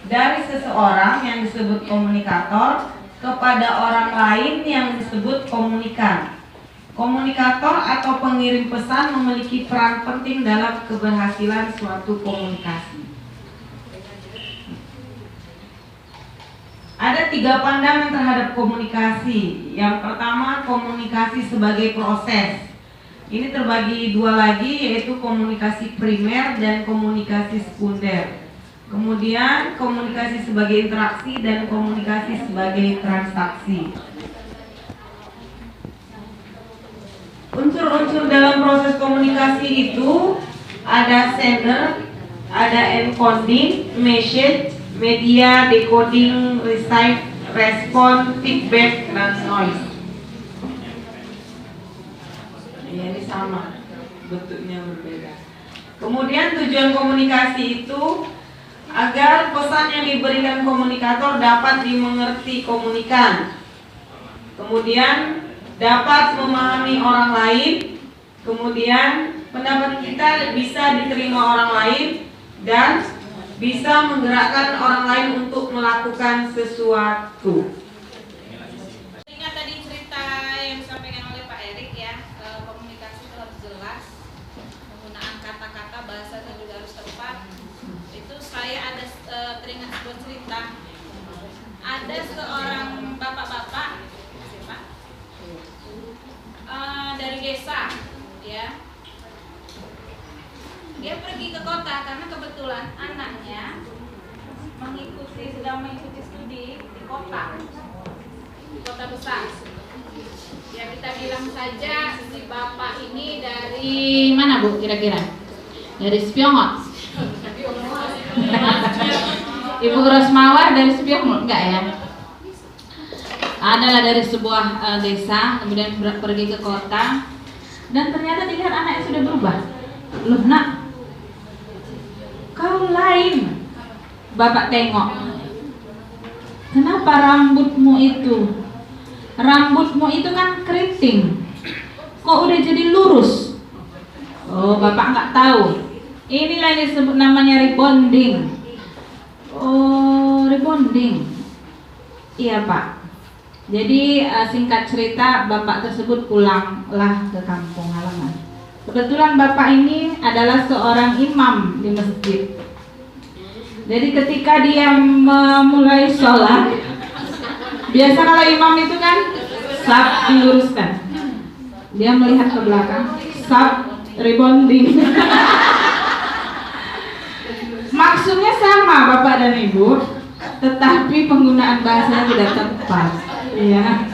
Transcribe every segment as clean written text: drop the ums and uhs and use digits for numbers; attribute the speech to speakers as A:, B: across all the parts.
A: dari seseorang yang disebut komunikator kepada orang lain yang disebut komunikan. Komunikator atau pengirim pesan memiliki peran penting dalam keberhasilan suatu komunikasi. Ada 3 pandangan terhadap komunikasi. Yang pertama, komunikasi sebagai proses. Ini terbagi 2 lagi, yaitu komunikasi primer dan komunikasi sekunder. Kemudian komunikasi sebagai interaksi dan komunikasi sebagai transaksi. Unsur-unsur dalam proses komunikasi itu ada sender, ada encoding, message, media, decoding, receive, respon, feedback, dan noise. Ya, ini sama, bentuknya berbeda. Kemudian tujuan komunikasi itu agar pesan yang diberikan komunikator dapat dimengerti komunikan. Kemudian dapat memahami orang lain. Kemudian pendapat kita bisa diterima orang lain dan bisa menggerakkan orang lain untuk melakukan sesuatu.
B: Ingat tadi cerita yang disampaikan oleh Pak Erik ya, komunikasi itu harus jelas, penggunaan kata-kata, bahasa juga harus tepat. Itu saya ada teringat sebuah cerita. Ada seorang bapak-bapak dari desa, ya. Dia pergi ke kota karena kebetulan anaknya sedang mengikuti studi di kota besar. Ya, kita bilang saja si bapak ini dari mana Bu kira-kira? Dari Spiongot. Ibu Rosmawar dari Spiongot enggak ya? Adalah dari sebuah desa, kemudian pergi ke kota dan ternyata dilihat anaknya sudah berubah. Loh nak, kau lain. Bapak tengok, kenapa rambutmu itu kan keriting, kok udah jadi lurus? Oh, bapak nggak tahu. Inilah yang disebut namanya rebonding. Oh, rebonding. Iya pak. Jadi singkat cerita, bapak tersebut pulanglah ke kampung halaman. Kebetulan bapak ini adalah seorang imam di masjid. Jadi ketika dia memulai sholat, biasa kalau imam itu kan saf diluruskan. Dia melihat ke belakang, saf rebonding. Maksudnya sama bapak dan ibu, tetapi penggunaan bahasanya tidak tepat. Ya,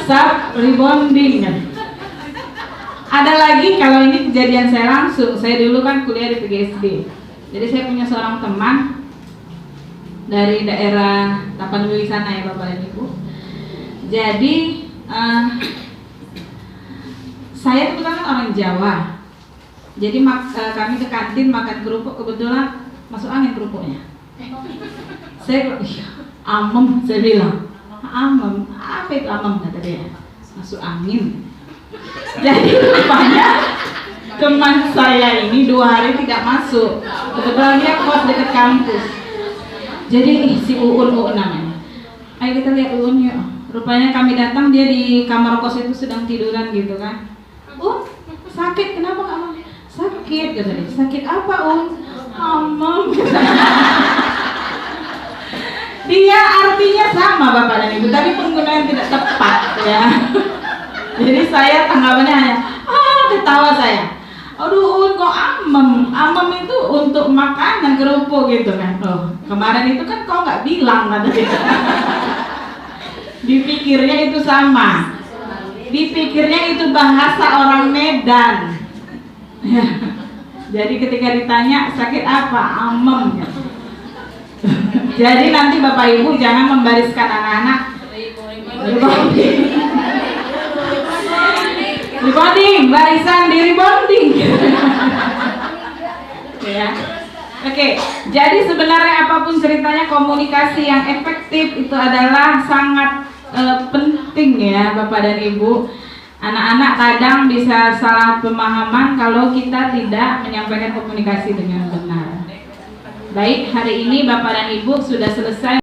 B: saf rebonding. Ada lagi, kalau ini kejadian saya langsung. Saya dulu kan kuliah di PGSD. Jadi saya punya seorang teman dari daerah Tapanuli sana ya Bapak dan Ibu. Jadi saya kebetulan orang Jawa. Jadi kami ke kantin makan kerupuk, kebetulan masuk angin kerupuknya. Saya amem, saya bilang amem, apa itu amem kata dia? Masuk angin. Jadi rupanya teman saya ini 2 hari tidak masuk. Kebetulan dia kos dekat kampus. Jadi si Uun namanya. Ayo kita lihat Uun yuk. Rupanya kami datang, dia di kamar kos itu sedang tiduran gitu kan. Sakit, kenapa kamu? Sakit katanya. Sakit apa amem. Dia artinya sama Bapak dan Ibu, tapi penggunaan tidak tepat ya. Jadi saya tanggapannya hanya ketawa saya. Aduh, kok amem? Amem itu untuk makanan kerupuk gitu kan. Oh, kemarin itu kan kau nggak bilang katanya. Dipikirnya itu sama. Dipikirnya itu bahasa orang Medan. Jadi ketika ditanya sakit apa? Amem. Jadi nanti Bapak Ibu jangan membariskan anak-anak rebonding, barisan di rebonding. Ya. Oke, jadi sebenarnya apapun ceritanya, komunikasi yang efektif itu adalah sangat penting ya Bapak dan Ibu. Anak-anak kadang bisa salah pemahaman kalau kita tidak menyampaikan komunikasi dengan benar. Baik, hari ini Bapak dan Ibu sudah selesai